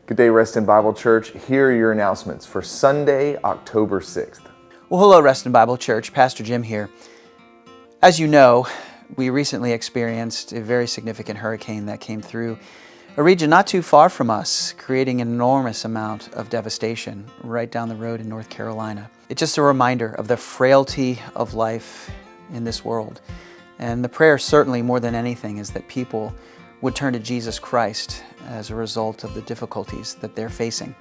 Good day, Reston Bible Church. Here are your announcements for Sunday, October 6th. Well, hello, Reston Bible Church. Pastor Jim here. As you know, we recently experienced a very significant hurricane that came through a region not too far from us, creating an enormous amount of devastation right down the road in North Carolina. It's just a reminder of the frailty of life in this world. And the prayer, certainly more than anything, is that people would turn to Jesus Christ as a result of the difficulties that they're facing.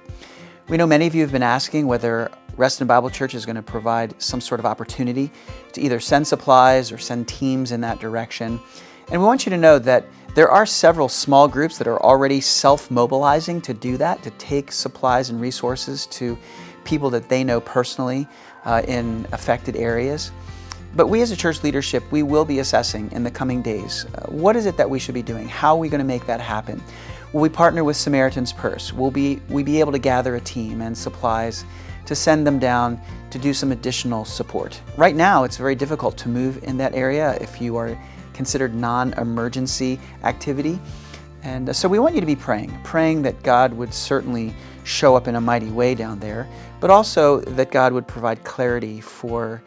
We know many of you have been asking whether Reston Bible Church is going to provide some sort of opportunity to either send supplies or send teams in that direction. And we want you to know that there are several small groups that are already self-mobilizing to do that, to take supplies and resources to people that they know personally in affected areas. But we as a church leadership, we will be assessing in the coming days, what is it that we should be doing? How are we going to make that happen? Will we partner with Samaritan's Purse? Will we be able to gather a team and supplies to send them down to do some additional support? Right now, it's very difficult to move in that area if you are considered non-emergency activity. And so we want you to be praying that God would certainly show up in a mighty way down there, but also that God would provide clarity for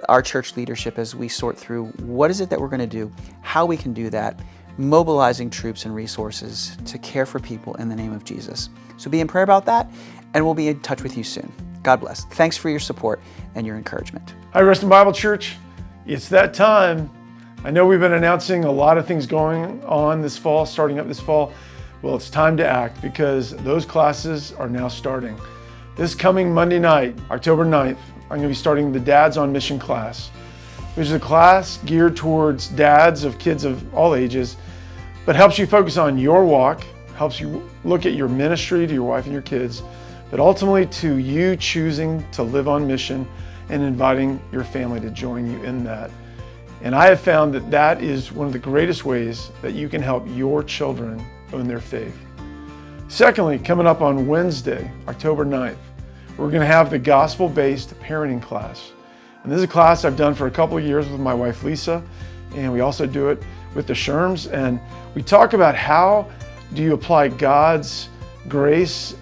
our church leadership as we sort through what is it that we're going to do, how we can do that, mobilizing troops and resources to care for people in the name of Jesus. So be in prayer about that, and we'll be in touch with you soon. God bless. Thanks for your support and your encouragement. Hi, Reston Bible Church. It's that time. I know we've been announcing a lot of things going on this fall, starting up this fall. Well, it's time to act because those classes are now starting. This coming Monday night, October 9th, I'm going to be starting the Dads on Mission class, which is a class geared towards dads of kids of all ages, but helps you focus on your walk, helps you look at your ministry to your wife and your kids, but ultimately to you choosing to live on mission and inviting your family to join you in that. And I have found that that is one of the greatest ways that you can help your children own their faith. Secondly, coming up on Wednesday, October 9th, we're going to have the gospel-based parenting class. And this is a class I've done for a couple of years with my wife, Lisa, and we also do it with the Sherms. And we talk about how do you apply God's grace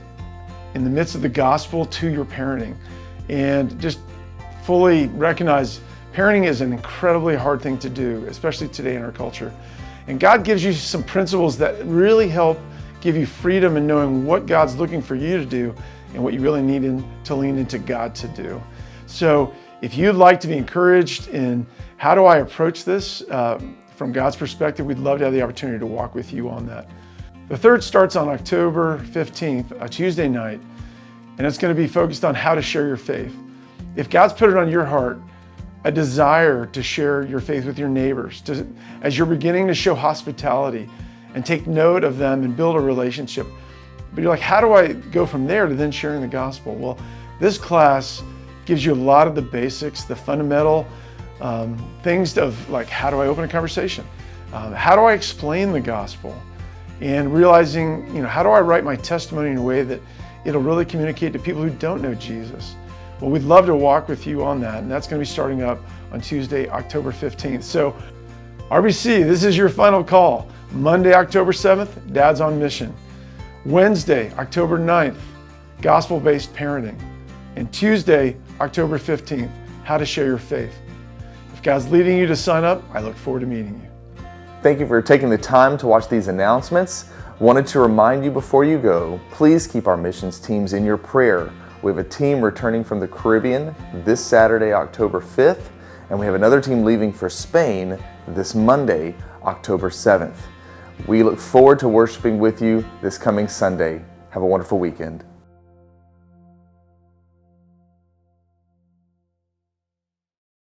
in the midst of the gospel to your parenting, and just fully recognize parenting is an incredibly hard thing to do, especially today in our culture. And God gives you some principles that really help give you freedom in knowing what God's looking for you to do and what you really need to lean into God to do. So if you'd like to be encouraged in how do I approach this from God's perspective, we'd love to have the opportunity to walk with you on that. The third starts on October 15th, a Tuesday night, and it's going to be focused on how to share your faith. If God's put it on your heart, a desire to share your faith with your neighbors, as you're beginning to show hospitality and take note of them and build a relationship, but you're like, how do I go from there to then sharing the gospel? Well, this class gives you a lot of the basics, the fundamental things of like, how do I open a conversation? How do I explain the gospel? And realizing, how do I write my testimony in a way that it'll really communicate to people who don't know Jesus? Well, we'd love to walk with you on that. And that's going to be starting up on Tuesday, October 15th. So RBC, this is your final call. Monday, October 7th, Dads on Mission. Wednesday, October 9th, gospel-based parenting. And Tuesday, October 15th, how to share your faith. If God's leading you to sign up, I look forward to meeting you. Thank you for taking the time to watch these announcements. Wanted to remind you before you go, please keep our missions teams in your prayer. We have a team returning from the Caribbean this Saturday, October 5th, and we have another team leaving for Spain this Monday, October 7th. We look forward to worshiping with you this coming Sunday. Have a wonderful weekend.